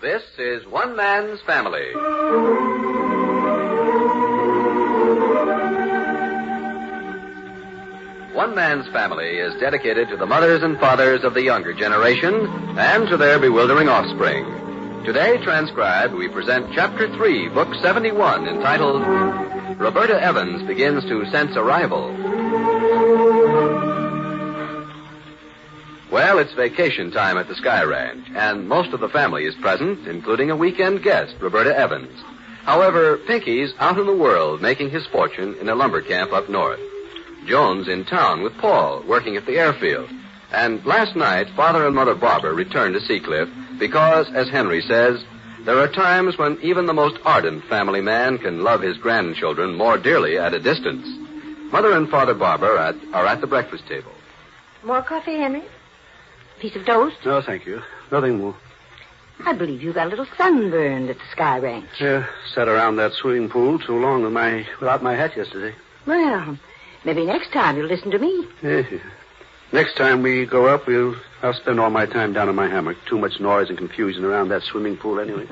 This is One Man's Family. One Man's Family is dedicated to the mothers and fathers of the younger generation and to their bewildering offspring. Today, transcribed, we present Chapter 3, Book 71, entitled Roberta Evans Begins to Sense a Rival. Well, it's vacation time at the Sky Ranch, and most of the family is present, including a weekend guest, Roberta Evans. However, Pinky's out in the world making his fortune in a lumber camp up north. Joan's in town with Paul, working at the airfield. And last night, Father and Mother Barbara returned to Seacliff because, as Henry says, there are times when even the most ardent family man can love his grandchildren more dearly at a distance. Mother and Father Barbara are at the breakfast table. More coffee, Henry? Piece of toast? No, thank you. Nothing more. I believe you got a little sunburned at the Sky Ranch. Yeah, sat around that swimming pool too long without my hat yesterday. Well, maybe next time you'll listen to me. Yeah. Next time we go up, I'll spend all my time down in my hammock. Too much noise and confusion around that swimming pool anyway.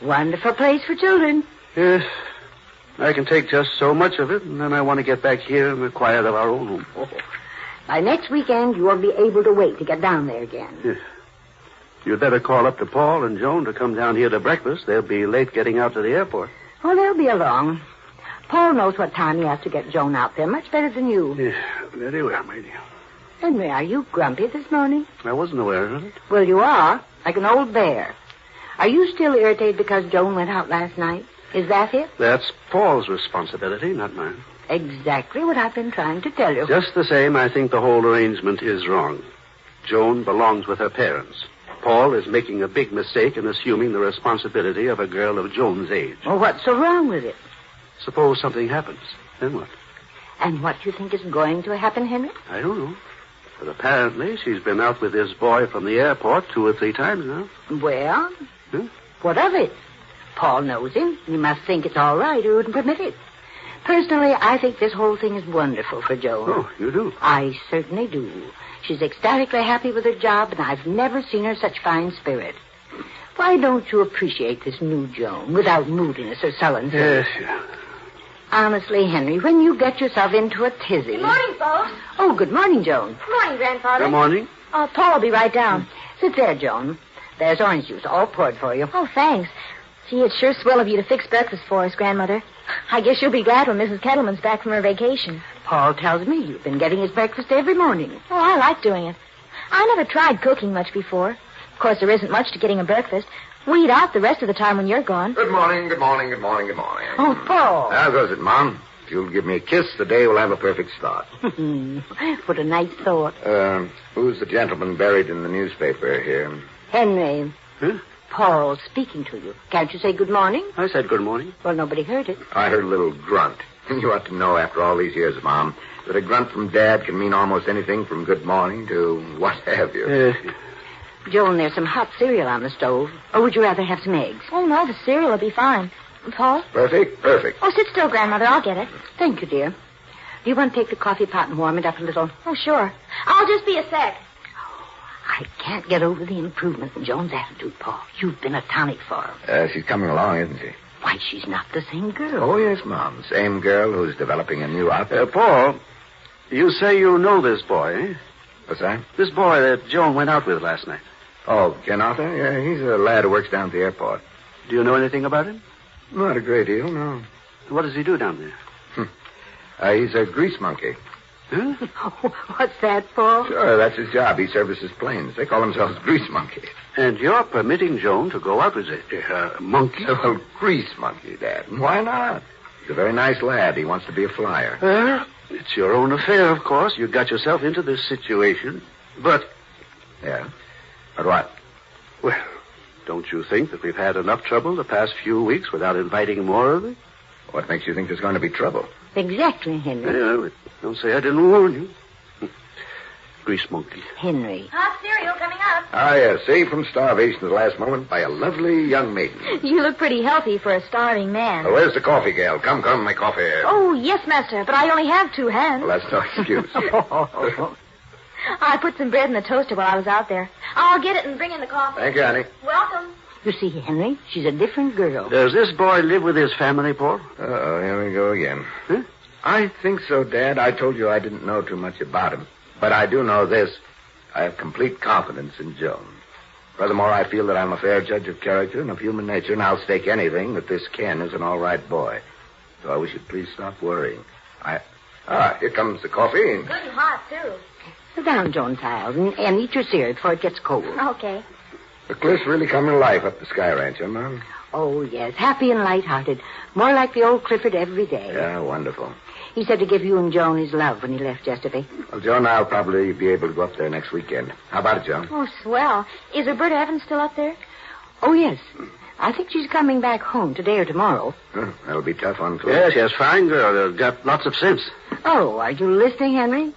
Wonderful place for children. Yes. I can take just so much of it, and then I want to get back here in the quiet of our own home. Oh. By next weekend, you won't be able to wait to get down there again. Yes. You'd better call up to Paul and Joan to come down here to breakfast. They'll be late getting out to the airport. Oh, they'll be along. Paul knows what time he has to get Joan out there, much better than you. Yeah, very well, my dear. Henry, are you grumpy this morning? I wasn't aware of it. Well, you are, like an old bear. Are you still irritated because Joan went out last night? Is that it? That's Paul's responsibility, not mine. Exactly what I've been trying to tell you. Just the same, I think the whole arrangement is wrong. Joan belongs with her parents. Paul is making a big mistake in assuming the responsibility of a girl of Joan's age. Well, what's so wrong with it? Suppose something happens. Then what? And what do you think is going to happen, Henry? I don't know. But apparently she's been out with this boy from the airport 2 or 3 times now. Well, what of it? Paul knows him. He must think it's all right or he wouldn't permit it. Personally, I think this whole thing is wonderful for Joan. Oh, you do? I certainly do. She's ecstatically happy with her job, and I've never seen her such fine spirit. Why don't you appreciate this new Joan without moodiness or sullen? Yes, yeah. Honestly, Henry, when you get yourself into a tizzy... Good morning, folks. Oh, good morning, Joan. Good morning, Grandfather. Good morning. Oh, Paul will be right down. Sit there, Joan. There's orange juice all poured for you. Oh, thanks. Gee, it's sure swell of you to fix breakfast for us, Grandmother. I guess you'll be glad when Mrs. Kettleman's back from her vacation. Paul tells me you've been getting his breakfast every morning. Oh, I like doing it. I never tried cooking much before. Of course, there isn't much to getting a breakfast. We eat out the rest of the time when you're gone. Good morning, good morning, good morning, good morning. Oh, Paul. How goes it, Mom? If you'll give me a kiss, the day will have a perfect start. What a nice thought. Who's the gentleman buried in the newspaper here? Henry. Huh? Paul's speaking to you. Can't you say good morning? I said good morning. Well, nobody heard it. I heard a little grunt. You ought to know after all these years, Mom, that a grunt from Dad can mean almost anything from good morning to what have you. Yes. Joan, there's some hot cereal on the stove. Or would you rather have some eggs? Oh, no, the cereal will be fine. Paul? Perfect, perfect. Oh, sit still, Grandmother. I'll get it. Thank you, dear. Do you want to take the coffee pot and warm it up a little? Oh, sure. I'll just be a sec. I can't get over the improvement in Joan's attitude, Paul. You've been a tonic for her. She's coming along, isn't she? Why, she's not the same girl. Oh, yes, Mom. Same girl who's developing a new outfit. Paul, you say you know this boy, eh? What's that? This boy that Joan went out with last night. Oh, Ken Arthur? Yeah, he's a lad who works down at the airport. Do you know anything about him? Not a great deal, no. What does he do down there? He's a grease monkey. Huh? What's that, Paul? Sure, that's his job. He services planes. They call themselves grease monkeys. And you're permitting Joan to go out with a monkey? Well, grease monkey, Dad. Why not? He's a very nice lad. He wants to be a flyer. It's your own affair, of course. You got yourself into this situation. But... Yeah? But what? Well, don't you think that we've had enough trouble the past few weeks without inviting more of it? What makes you think there's going to be trouble? Exactly, Henry. Yeah, don't say I didn't warn you. Grease monkey. Henry. Hot cereal coming up. Ah, yes. Saved from starvation at the last moment by a lovely young maiden. You look pretty healthy for a starving man. Well, where's the coffee, gal? Come, my coffee. Oh, yes, master, but I only have 2 hands. Well, that's no excuse. I put some bread in the toaster while I was out there. I'll get it and bring in the coffee. Thank you, honey. Welcome. You see, Henry, she's a different girl. Does this boy live with his family, Paul? Uh-oh, here we go again. Huh? I think so, Dad. I told you I didn't know too much about him. But I do know this. I have complete confidence in Joan. Furthermore, I feel that I'm a fair judge of character and of human nature, and I'll stake anything that this Ken is an all right boy. So I wish you'd please stop worrying. Here comes the coffee. Good and hot, too. Sit down, Joan Tiles, and eat your cereal before it gets cold. Okay. The cliff's really coming to life up the Sky Ranch, huh, Mom? Oh, yes, happy and light-hearted. More like the old Clifford every day. Yeah, wonderful. He said to give you and Joan his love when he left yesterday. Well, Joan, I'll probably be able to go up there next weekend. How about it, Joan? Oh, swell. Is Roberta Evans still up there? Oh, yes. I think she's coming back home today or tomorrow. That'll be tough on Cliff. Yes, yes, fine girl. Got lots of sense. Oh, are you listening, Henry?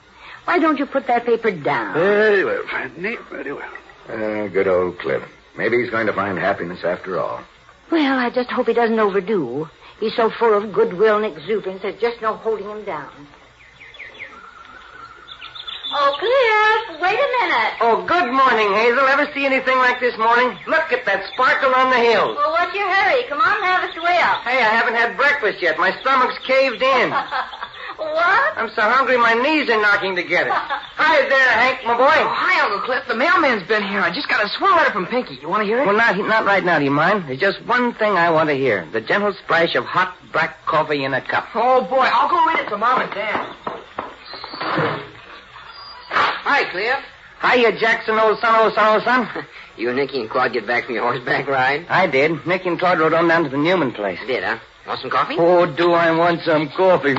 Why don't you put that paper down? Very well, Fanny, very well. Good old Cliff. Maybe he's going to find happiness after all. Well, I just hope he doesn't overdo. He's so full of goodwill and exuberance, there's just no holding him down. Oh, Cliff, wait a minute. Oh, good morning, Hazel. Ever see anything like this morning? Look at that sparkle on the hills. Well, what's your hurry? Come on and have us way up. Hey, I haven't had breakfast yet. My stomach's caved in. What? I'm so hungry my knees are knocking together. Hi there, Hank, my boy. Oh, hi, Uncle Cliff. The mailman's been here. I just got a swell letter from Pinky. You want to hear it? Well, not right now, do you mind? There's just one thing I want to hear. The gentle splash of hot black coffee in a cup. Oh, boy. I'll go read it to Mom and Dad. Hi, Cliff. Hiya, Jackson, old son. You and Nicky and Claude get back from your horseback ride? I did. Nicky and Claude rode on down to the Newman place. Did, huh? Want some coffee? Oh, do I want some coffee.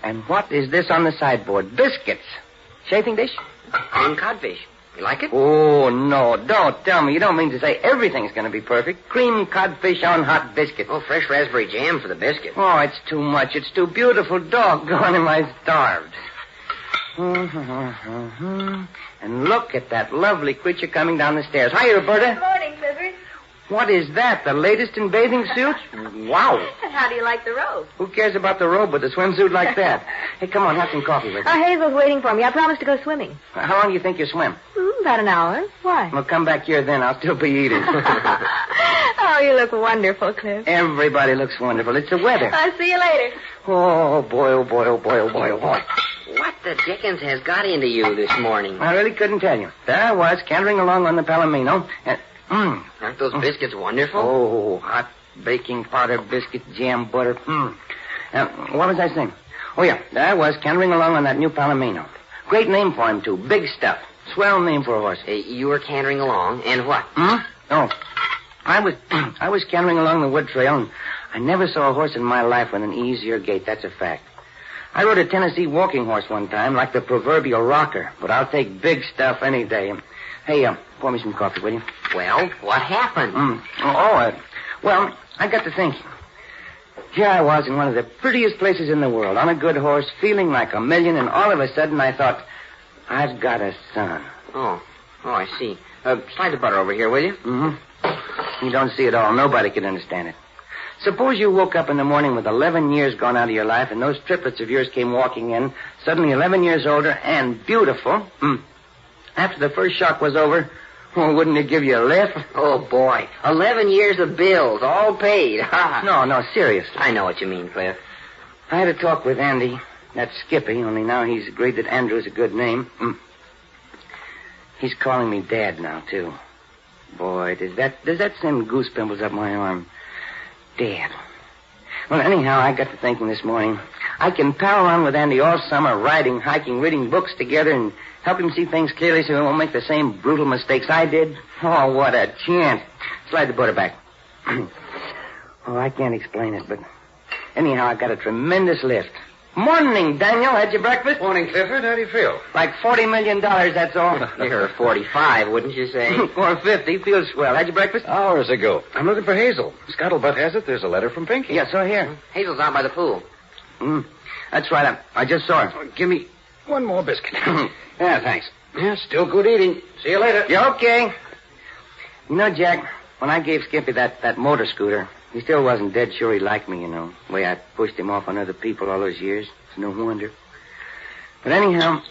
And what is this on the sideboard? Biscuits. Chafing dish? Cream codfish. You like it? Oh, no. Don't tell me. You don't mean to say everything's going to be perfect. Cream codfish on hot biscuit. Oh, fresh raspberry jam for the biscuit. Oh, it's too much. It's too beautiful. Doggone, am I starved. And look at that lovely creature coming down the stairs. Hi, Roberta. Good morning, Clifford. What is that? The latest in bathing suits? Wow. And how do you like the robe? Who cares about the robe with a swimsuit like that? Hey, come on, have some coffee with me. Hazel's waiting for me. I promised to go swimming. How long do you think you swim? About an hour. Why? Well, come back here then. I'll still be eating. Oh, you look wonderful, Cliff. Everybody looks wonderful. It's the weather. I'll see you later. Oh, boy, oh, boy, oh, boy, oh, boy, oh, boy. What the dickens has got into you this morning? I really couldn't tell you. There I was, cantering along on the Palomino, and... Aren't those biscuits wonderful? Oh, hot baking powder, biscuit, jam, butter. What was I saying? Oh, yeah, there I was, cantering along on that new Palomino. Great name for him, too. Big stuff. Swell name for a horse. You were cantering along, and what? Oh, I was cantering along the wood trail, and I never saw a horse in my life with an easier gait. That's a fact. I rode a Tennessee walking horse one time, like the proverbial rocker, but I'll take big stuff any day. Hey, pour me some coffee, will you? Well, what happened? Well, I got to thinking. Here I was in one of the prettiest places in the world, on a good horse, feeling like a million, and all of a sudden I thought, I've got a son. Oh, I see. Slide the butter over here, will you? You don't see it all. Nobody can understand it. Suppose you woke up in the morning with 11 years gone out of your life, and those triplets of yours came walking in, suddenly 11 years older and beautiful. After the first shock was over, wouldn't it give you a lift? Oh, boy. 11 years of bills, all paid. No, seriously. I know what you mean, Cliff. I had a talk with Andy, that Skippy, only now he's agreed that Andrew is a good name. He's calling me Dad now, too. Boy, does that send goose pimples up my arm. Dad. Well, anyhow, I got to thinking this morning. I can pal around with Andy all summer, riding, hiking, reading books together, and help him see things clearly so he won't make the same brutal mistakes I did. Oh, what a chance. Slide the butter back. I can't explain it, but anyhow, I got a tremendous lift. Morning, Daniel. Had your breakfast? Morning, Clifford. How do you feel? Like $40 million, that's all. You're 45, wouldn't you say? Or 50. Feels swell. Had your breakfast? Hours ago. I'm looking for Hazel. Scuttlebutt has it. There's a letter from Pinky. Yeah, so here. Hazel's out by the pool. That's right. I just saw her. Oh, give me one more biscuit. Yeah, thanks. Yeah, still good eating. See you later. Yeah, okay. You know, Jack, when I gave Skippy that motor scooter, he still wasn't dead sure he liked me, you know. The way I pushed him off on other people all those years. It's no wonder. But anyhow,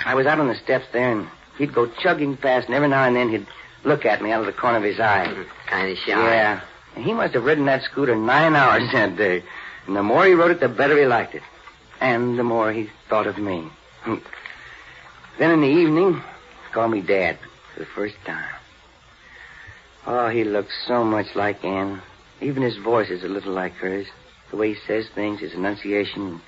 I was out on the steps there, and he'd go chugging past, and every now and then he'd look at me out of the corner of his eye. Kind of shy. Yeah. And he must have ridden that scooter 9 hours that day. And the more he rode it, the better he liked it. And the more he thought of me. Then in the evening, he called me Dad for the first time. Oh, he looks so much like Ann. Even his voice is a little like hers. The way he says things, his enunciation.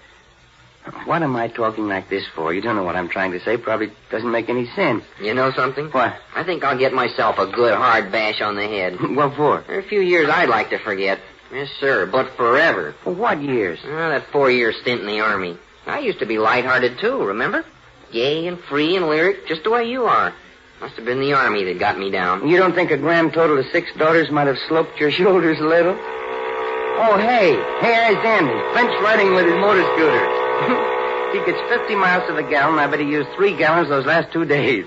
What am I talking like this for? You don't know what I'm trying to say. Probably doesn't make any sense. You know something? What? I think I'll get myself a good hard bash on the head. What for? There are a few years I'd like to forget. Yes, sir, but forever. For what years? That 4-year stint in the Army. I used to be lighthearted, too, remember? Gay and free and lyric, just the way you are. Must have been the Army that got me down. You don't think a grand total of 6 daughters might have sloped your shoulders a little? Oh, hey, there's Andy, French riding with his motor scooter. He gets 50 miles to the gallon. I bet he used 3 gallons those last 2 days.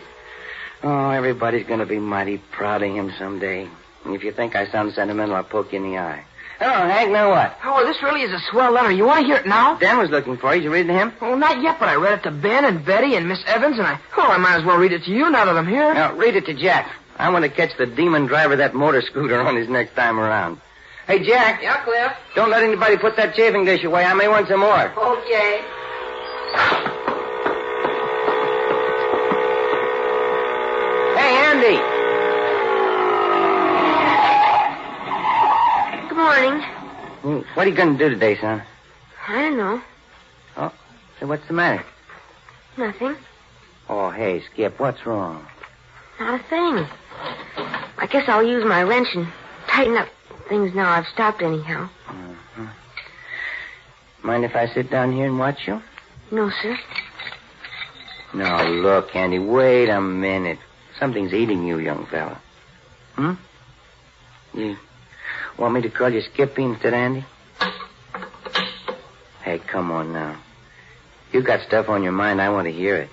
Oh, everybody's going to be mighty proud of him someday. And if you think I sound sentimental, I'll poke you in the eye. Hello, Hank, now what? Oh, this really is a swell letter. You want to hear it now? Dan was looking for you. Did you read it to him? Oh, not yet, but I read it to Ben and Betty and Miss Evans, and I might as well read it to you now that I'm here. Now, read it to Jack. I want to catch the demon driver of that motor scooter on his next time around. Hey, Jack. Yeah, Cliff? Don't let anybody put that chafing dish away. I may want some more. Okay. Hey, Andy. Good morning. What are you going to do today, son? I don't know. Oh, so what's the matter? Nothing. Oh, hey, Skip, what's wrong? Not a thing. I guess I'll use my wrench and tighten up things now I've stopped anyhow. Mm-hmm. Mind if I sit down here and watch you? No, sir. No, look, Andy, wait a minute. Something's eating you, young fella. You want me to call you Skippy instead of Andy? Hey, come on now. You got stuff on your mind, I want to hear it.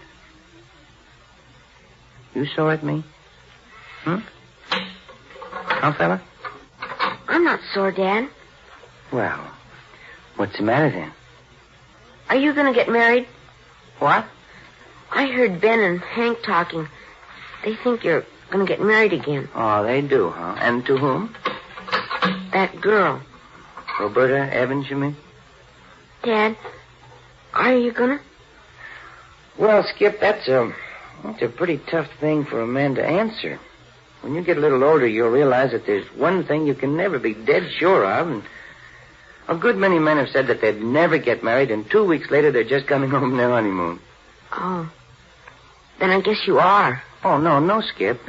You sore at me? Huh, fella? I'm not sore, Dad. Well, what's the matter then? Are you going to get married? What? I heard Ben and Hank talking. They think you're going to get married again. Oh, they do, huh? And to whom? That girl. Roberta Evans, you mean? Dad, are you going to? Well, Skip, that's a pretty tough thing for a man to answer. When you get a little older, you'll realize that there's one thing you can never be dead sure of. And a good many men have said that they'd never get married, and 2 weeks later they're just coming home from their honeymoon. Oh. Then I guess you are. Oh, no, Skip.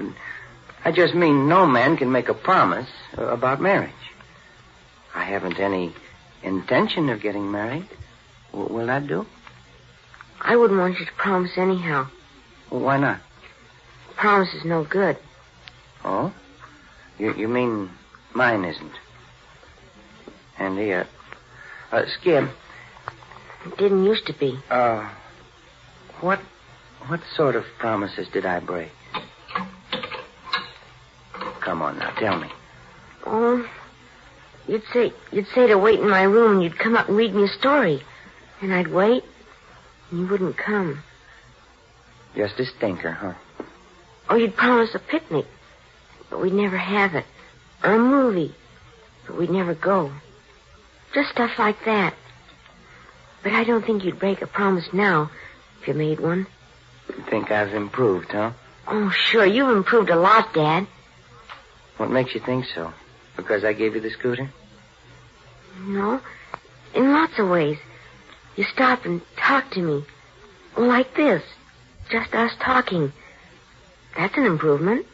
I just mean no man can make a promise about marriage. I haven't any intention of getting married. Will that do? I wouldn't want you to promise anyhow. Well, why not? Promise is no good. Oh? You mean mine isn't? Andy, Skip. It didn't used to be. What sort of promises did I break? Come on now, tell me. Oh, you'd say to wait in my room and you'd come up and read me a story. And I'd wait, and you wouldn't come. Just a stinker, huh? Or you'd promise a picnic, but we'd never have it. Or a movie, but we'd never go. Just stuff like that. But I don't think you'd break a promise now if you made one. You think I've improved, huh? Oh, sure. You've improved a lot, Dad. What makes you think so? Because I gave you the scooter? No. In lots of ways. You stop and talk to me. Like this. Just us talking. That's an improvement.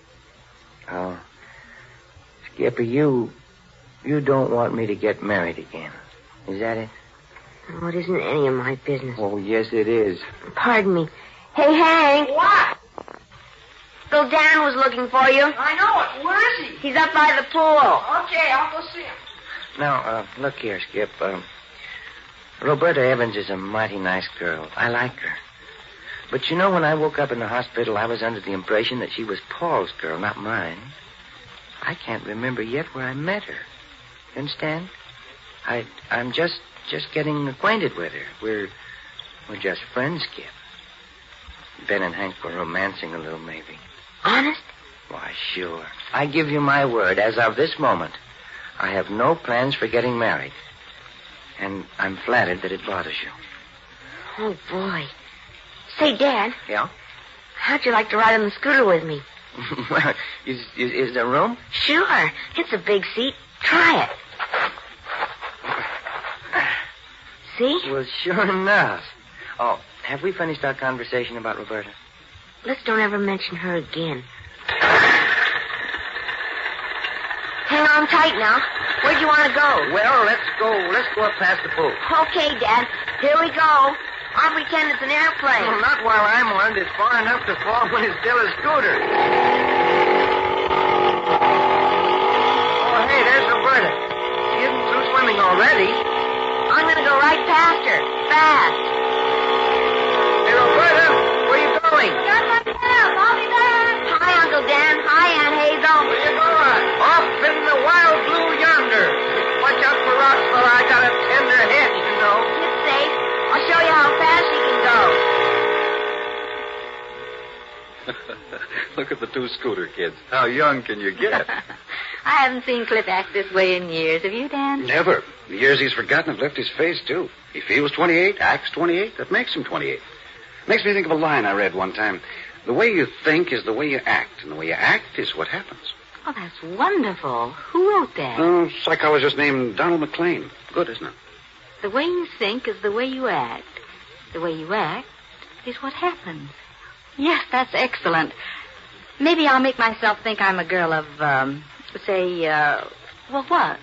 Oh. Skipper, you don't want me to get married again. Is that it? Oh, it isn't any of my business. Oh, yes, it is. Pardon me. Hey, Hank. What? Bill Dan was looking for you. I know it. Where is he? He's up by the pool. Okay, I'll go see him. Now, look here, Skip. Roberta Evans is a mighty nice girl. I like her. But you know, when I woke up in the hospital, I was under the impression that she was Paul's girl, not mine. I can't remember yet where I met her. You understand? I'm just getting acquainted with her. We're just friends, Skip. Ben and Hank were romancing a little, maybe. Honest? Why, sure. I give you my word, as of this moment, I have no plans for getting married. And I'm flattered that it bothers you. Oh, boy. Say, Dad. Yeah? How'd you like to ride on the scooter with me? Well, is there room? Sure. It's a big seat. Try it. See? Well, sure enough. Oh, have we finished our conversation about Roberta? Let's don't ever mention her again. Hang on tight now. Where'd you want to go? Well, let's go up past the pool. Okay, Dad. Here we go. I'll pretend it's an airplane. Well, not while I'm on it. It's far enough to fall when it's still a scooter. Oh, hey, there's Roberta. She isn't through swimming already. I'm going to go right past her. Fast. Hey, Roberta, where you going? Just up there. I'll be there. Hi, Uncle Dan. Hi, Aunt Hazel. Where you going? Off in the wild blue yonder. Watch out for rocks, fella. I got a tender head, you know. It's safe. I'll show you how fast she can go. Look at the two scooter kids. How young can you get? I haven't seen Cliff act this way in years. Have you, Dan? Never. The years he's forgotten have left his face, too. He feels 28, acts 28. That makes him 28. Makes me think of a line I read one time. The way you think is the way you act, and the way you act is what happens. Oh, that's wonderful. Who wrote that? A psychologist named Donald McLean. Good, isn't it? The way you think is the way you act. The way you act is what happens. Yes, that's excellent. Maybe I'll make myself think I'm a girl of, what?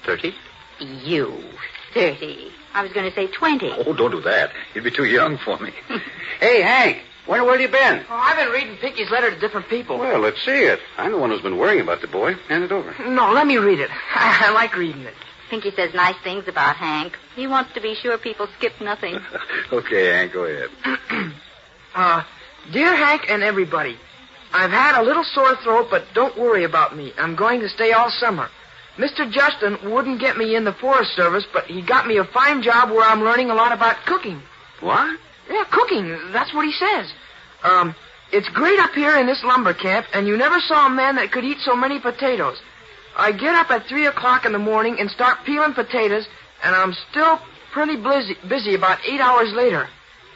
30? You, 30. I was going to say 20. Oh, don't do that. You'd be too young for me. Hey, Hank, where have you been? Oh, I've been reading Pinky's letter to different people. Well, let's see it. I'm the one who's been worrying about the boy. Hand it over. No, let me read it. I like reading it. Pinky says nice things about Hank. He wants to be sure people skip nothing. Okay, Hank, go ahead. Dear Hank and everybody, I've had a little sore throat, but don't worry about me. I'm going to stay all summer. Mr. Justin wouldn't get me in the Forest Service, but he got me a fine job where I'm learning a lot about cooking. What? Yeah, cooking. That's what he says. It's great up here in this lumber camp, and you never saw a man that could eat so many potatoes. I get up at 3 o'clock in the morning and start peeling potatoes, and I'm still pretty busy about 8 hours later.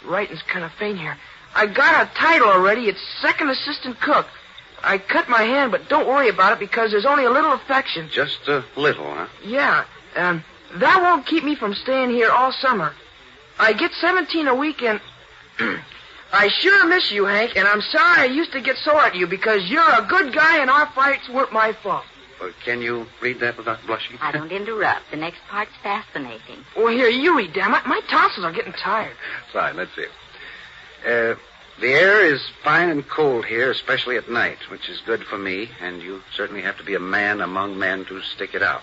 Writing's kind of faint here. I got a title already. It's second assistant cook. I cut my hand, but don't worry about it because there's only a little affection. Just a little, huh? Yeah, that won't keep me from staying here all summer. I get $17 a week, and I sure miss you, Hank, and I'm sorry I used to get sore at you because you're a good guy and our fights weren't my fault. Well, can you read that without blushing? I don't interrupt. The next part's fascinating. Oh, here, you read, damn it. My tonsils are getting tired. Fine, let's see. The air is fine and cold here, especially at night, which is good for me, and you certainly have to be a man among men to stick it out.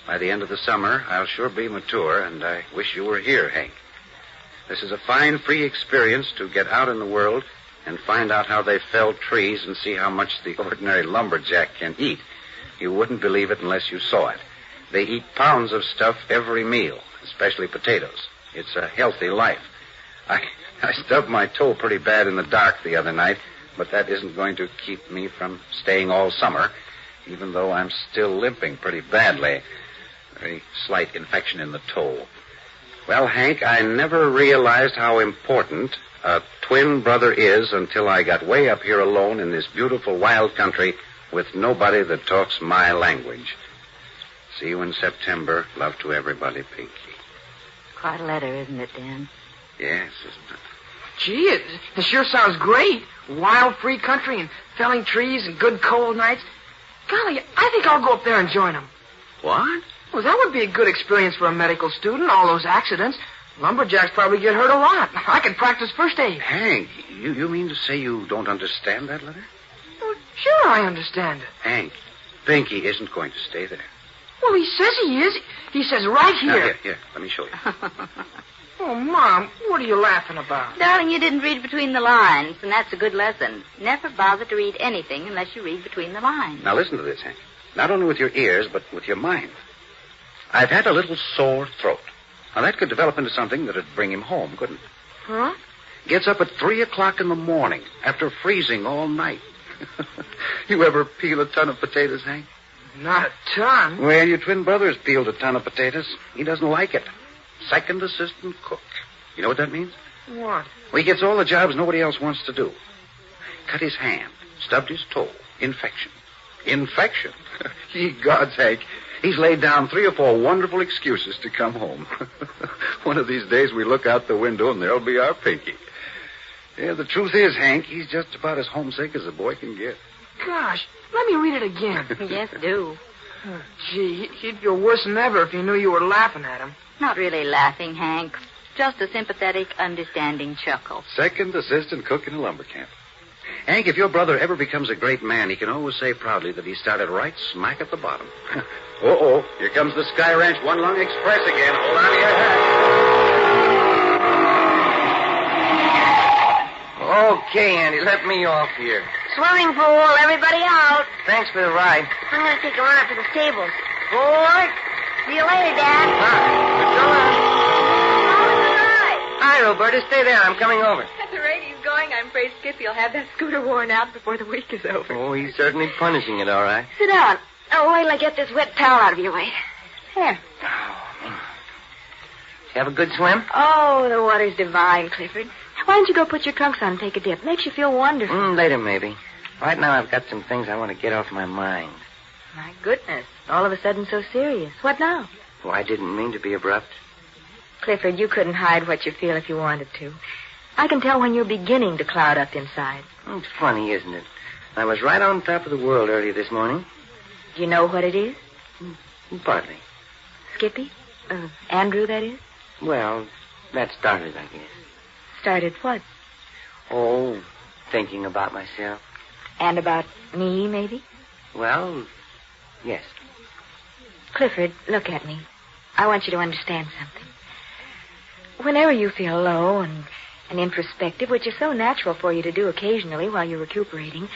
By the end of the summer, I'll sure be mature, and I wish you were here, Hank. This is a fine, free experience to get out in the world and find out how they fell trees and see how much the ordinary lumberjack can eat. You wouldn't believe it unless you saw it. They eat pounds of stuff every meal, especially potatoes. It's a healthy life. I stubbed my toe pretty bad in the dark the other night, but that isn't going to keep me from staying all summer, even though I'm still limping pretty badly. Very slight infection in the toe. Well, Hank, I never realized how important a twin brother is until I got way up here alone in this beautiful wild country with nobody that talks my language. See you in September. Love to everybody, Pinky. Quite a letter, isn't it, Dan? Yes, isn't it? Gee, it sure sounds great. Wild, free country and felling trees and good cold nights. Golly, I think I'll go up there and join them. What? Well, that would be a good experience for a medical student, all those accidents. Lumberjacks probably get hurt a lot. I can practice first aid. Hank, you mean to say you don't understand that letter? Well, sure I understand it. Hank, Pinky isn't going to stay there. Well, he says he is. He says right here. Now, here, let me show you. Oh, Mom, what are you laughing about? Darling, you didn't read between the lines, and that's a good lesson. Never bother to read anything unless you read between the lines. Now, listen to this, Hank. Not only with your ears, but with your mind. I've had a little sore throat. Now, that could develop into something that'd bring him home, couldn't it? Huh? Gets up at 3 o'clock in the morning after freezing all night. You ever peel a ton of potatoes, Hank? Not a ton. Well, your twin brother's peeled a ton of potatoes. He doesn't like it. Second assistant cook. You know what that means? What? Well, he gets all the jobs nobody else wants to do. Cut his hand. Stubbed his toe. Infection. Infection? Ye gods, Hank. He's laid down 3 or 4 wonderful excuses to come home. One of these days we look out the window and there'll be our Pinky. Yeah, the truth is, Hank, he's just about as homesick as a boy can get. Gosh, let me read it again. Yes, do. Oh, gee, he'd feel worse than ever if he knew you were laughing at him. Not really laughing, Hank. Just a sympathetic, understanding chuckle. Second assistant cook in a lumber camp. Hank, if your brother ever becomes a great man, he can always say proudly that he started right smack at the bottom. Uh-oh, here comes the Sky Ranch One Lung Express again. Hold on to your hat. Okay, Andy, let me off here. Swimming pool, everybody out. Thanks for the ride. I'm going to take a run up to the stables. Boy, see you later, Dad. Hi, Roberta. Stay there. I'm coming over. At the rate he's going, I'm afraid Skippy'll have that scooter worn out before the week is over. Oh, he's certainly punishing it, all right. Sit down. Oh, wait till I get this wet towel out of your way. Here. You have a good swim? Oh, the water's divine, Clifford. Why don't you go put your trunks on and take a dip? Makes you feel wonderful. Later, maybe. Right now, I've got some things I want to get off my mind. My goodness. All of a sudden so serious. What now? Oh, I didn't mean to be abrupt. Clifford, you couldn't hide what you feel if you wanted to. I can tell when you're beginning to cloud up inside. It's funny, isn't it? I was right on top of the world early this morning. Do you know what it is? Partly. Skippy? Andrew, that is? Well, that started, I guess. Started what? Oh, thinking about myself. And about me, maybe? Well, yes. Clifford, look at me. I want you to understand something. Whenever you feel low and introspective, which is so natural for you to do occasionally while you're recuperating,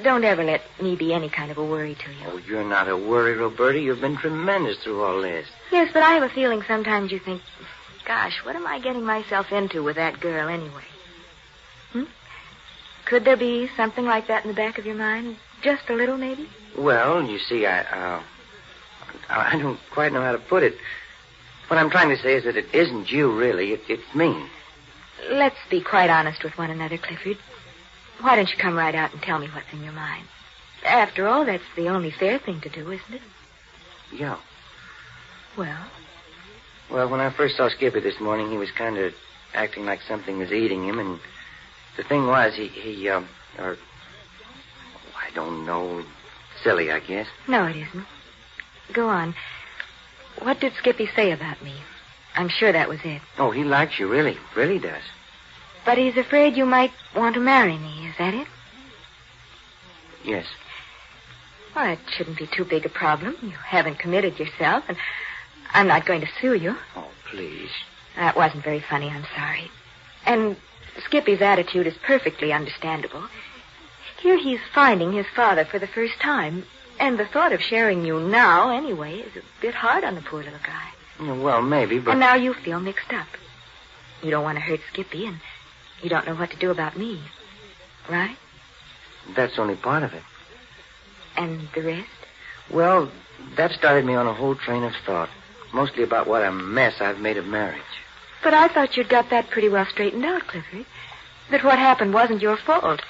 don't ever let me be any kind of a worry to you. Oh, you're not a worry, Roberta. You've been tremendous through all this. Yes, but I have a feeling sometimes you think, gosh, what am I getting myself into with that girl anyway? Could there be something like that in the back of your mind? Just a little, maybe? Well, you see, I don't quite know how to put it. What I'm trying to say is that it isn't you, really. It's me. Let's be quite honest with one another, Clifford. Why don't you come right out and tell me what's in your mind? After all, that's the only fair thing to do, isn't it? Yeah. Well? Well, when I first saw Skippy this morning, he was kind of acting like something was eating him, and the thing was, I don't know, silly, I guess. No, it isn't. Go on. What did Skippy say about me? I'm sure that was it. Oh, he likes you, really. Really does. But he's afraid you might want to marry me, is that it? Yes. Well, it shouldn't be too big a problem. You haven't committed yourself, and I'm not going to sue you. Oh, please. That wasn't very funny, I'm sorry. And Skippy's attitude is perfectly understandable. Here he's finding his father for the first time, and the thought of sharing you now, anyway, is a bit hard on the poor little guy. Well, maybe, but... And now you feel mixed up. You don't want to hurt Skippy, and you don't know what to do about me. Right? That's only part of it. And the rest? Well, that started me on a whole train of thought. Mostly about what a mess I've made of marriage. But I thought you'd got that pretty well straightened out, Clifford. That what happened wasn't your fault.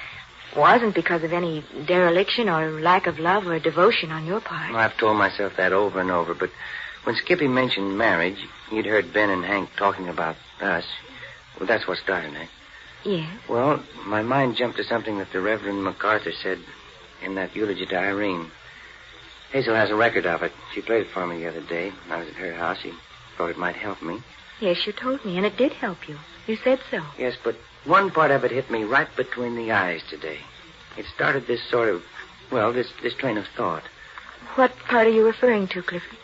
Wasn't because of any dereliction or lack of love or devotion on your part. Well, I've told myself that over and over, but when Skippy mentioned marriage, he'd heard Ben and Hank talking about us. Well, that's what started it. Yes? Well, my mind jumped to something that the Reverend MacArthur said in that eulogy to Irene. Hazel has a record of it. She played it for me the other day. I was at her house. She thought it might help me. Yes, you told me, and it did help you. You said so. Yes, but one part of it hit me right between the eyes today. It started this sort of, well, this train of thought. What part are you referring to, Clifford?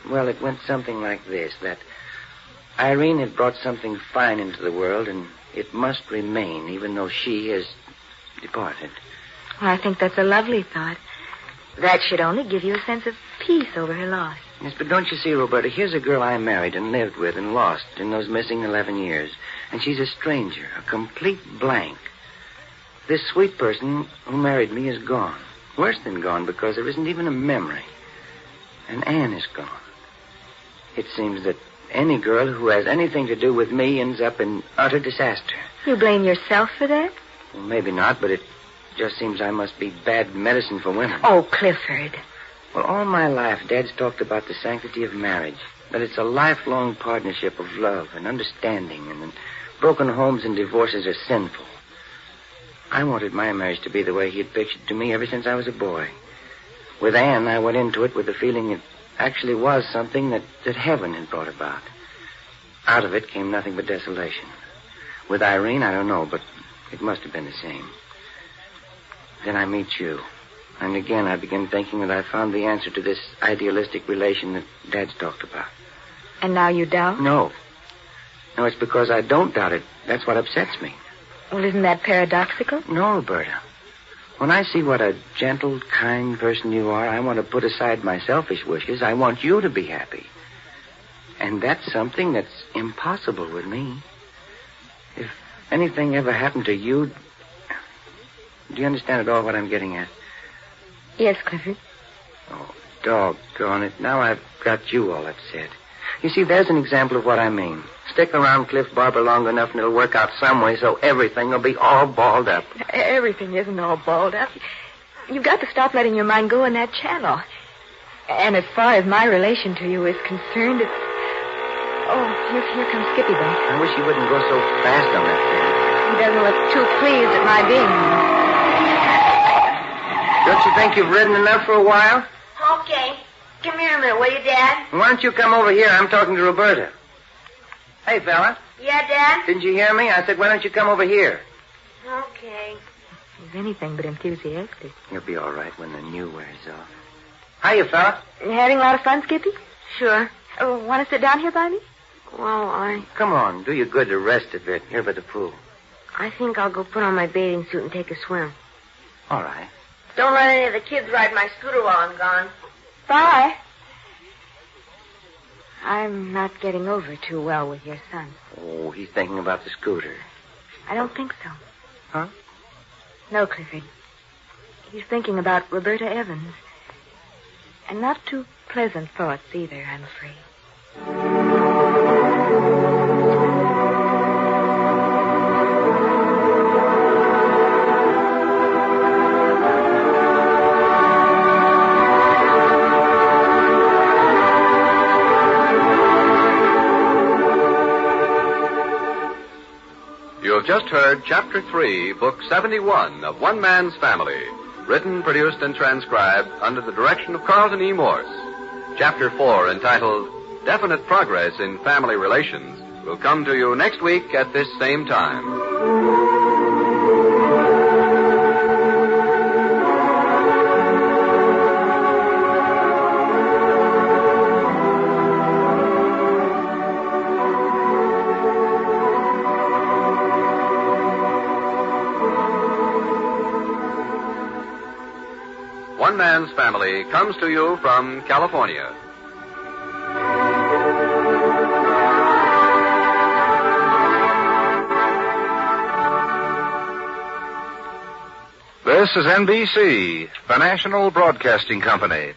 Well, it went something like this, that Irene had brought something fine into the world, and it must remain, even though she has departed. Well, I think that's a lovely thought. That should only give you a sense of peace over her loss. Yes, but don't you see, Roberta, here's a girl I married and lived with and lost in those missing 11 years. And she's a stranger, a complete blank. This sweet person who married me is gone. Worse than gone, because there isn't even a memory. And Anne is gone. It seems that any girl who has anything to do with me ends up in utter disaster. You blame yourself for that? Well, maybe not, but it just seems I must be bad medicine for women. Oh, Clifford. Well, all my life, Dad's talked about the sanctity of marriage. That it's a lifelong partnership of love and understanding, and that broken homes and divorces are sinful. I wanted my marriage to be the way he had pictured to me ever since I was a boy. With Anne, I went into it with the feeling it actually was something that heaven had brought about. Out of it came nothing but desolation. With Irene, I don't know, but it must have been the same. Then I meet you. And again, I begin thinking that I found the answer to this idealistic relation that Dad's talked about. And now you doubt? No. No, it's because I don't doubt it. That's what upsets me. Well, isn't that paradoxical? No, Roberta. When I see what a gentle, kind person you are, I want to put aside my selfish wishes. I want you to be happy. And that's something that's impossible with me. If anything ever happened to you... Do you understand at all what I'm getting at? Yes, Clifford. Oh, doggone it. Now I've got you all upset. You see, there's an example of what I mean. Stick around Cliff Barber long enough and it'll work out some way so everything will be all balled up. Everything isn't all balled up. You've got to stop letting your mind go in that channel. And as far as my relation to you is concerned, it's... Oh, here comes Skippy back. I wish he wouldn't go so fast on that thing. He doesn't look too pleased at my being here. Don't you think you've ridden enough for a while? Okay. Come here a minute, will you, Dad? Why don't you come over here? I'm talking to Roberta. Hey, fella. Yeah, Dad? Didn't you hear me? I said, why don't you come over here? Okay. He's anything but enthusiastic. You'll be all right when the new wears off. Hiya, fella. You having a lot of fun, Skippy? Sure. Oh, want to sit down here by me? Well, Come on, do you good to rest a bit here by the pool. I think I'll go put on my bathing suit and take a swim. All right. Don't let any of the kids ride my scooter while I'm gone. Bye. I'm not getting over too well with your son. Oh, he's thinking about the scooter. I don't think so. Huh? No, Clifford. He's thinking about Roberta Evans. And not too pleasant thoughts either, I'm afraid. You have just heard Chapter 3, Book 71 of One Man's Family, written, produced, and transcribed under the direction of Carlton E. Morse. Chapter 4, entitled Definite Progress in Family Relations, will come to you next week at this same time. One Man's Family comes to you from California. This is NBC, the national broadcasting company.